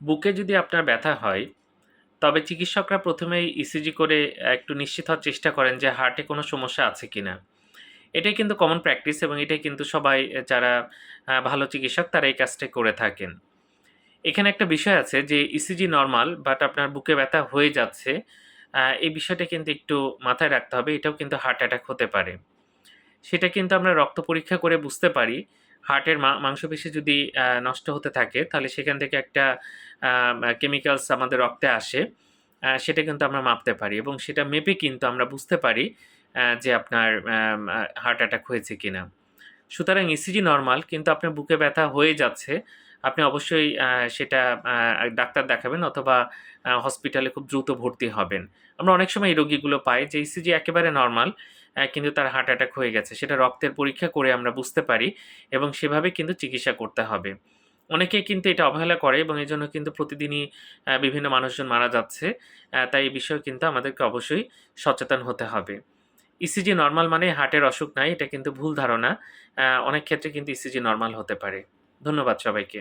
বুকে যদি আপনার ব্যথা হয়, তবে চিকিৎসকরা প্রথমেই ইসিজি করে একটু নিশ্চিত হওয়ার চেষ্টা করেন যে হার্টে কোনো সমস্যা আছে কিনা। এটাই কিন্তু কমন প্র্যাকটিস এবং এটাই কিন্তু সবাই যারা ভালো চিকিৎসক তারা এই কাজটা করে থাকেন। এখানে একটা বিষয় আছে যে ইসিজি নরমাল বাট আপনার বুকে ব্যথা হয়ে যাচ্ছে। এই বিষয়টা কিন্তু একটু মাথায় রাখতে হবে। এটাও কিন্তু হার্ট অ্যাটাক হতে পারে। সেটা কিন্তু আমরা রক্ত পরীক্ষা করে বুঝতে পারি। হার্টের মাংসপেশি যদি নষ্ট হতে থাকে, তাহলে সেখান থেকে একটা কেমিক্যালস আমাদের রক্তে আসে। সেটা কিন্তু আমরা মাপতে পারি এবং সেটা মেপে কিন্তু আমরা বুঝতে পারি যে আপনার হার্ট অ্যাটাক হয়েছে কিনা। সুতরাং ইসিজি নরমাল কিন্তু আপনার বুকে ব্যথা হয়ে যাচ্ছে। আপনি অবশ্যই সেটা ডাক্তার দেখাবেন অথবা হসপিটালে খুব দ্রুত ভর্তি হবেন। আমরা অনেক সময় এই রোগীগুলো পাই যে ইসিজি একেবারে নরমাল কিন্তু তার হার্ট অ্যাটাক হয়ে গেছে। সেটা রক্তের পরীক্ষা করে আমরা বুঝতে পারি এবং সেভাবে কিন্তু চিকিৎসা করতে হবে। অনেকেই কিন্তু এটা অবহেলা করে এবং এজন্য কিন্তু প্রতিদিনই বিভিন্ন মানুষজন মারা যাচ্ছে। তাই এই বিষয়ে কিন্তু আমাদেরকে অবশ্যই সচেতন হতে হবে। ইসিজি নরমাল মানে হার্টের অসুখ নাই, এটা কিন্তু ভুল ধারণা। অনেক ক্ষেত্রে কিন্তু ইসিজি নরমাল হতে পারে। ধন্যবাদ সবাইকে।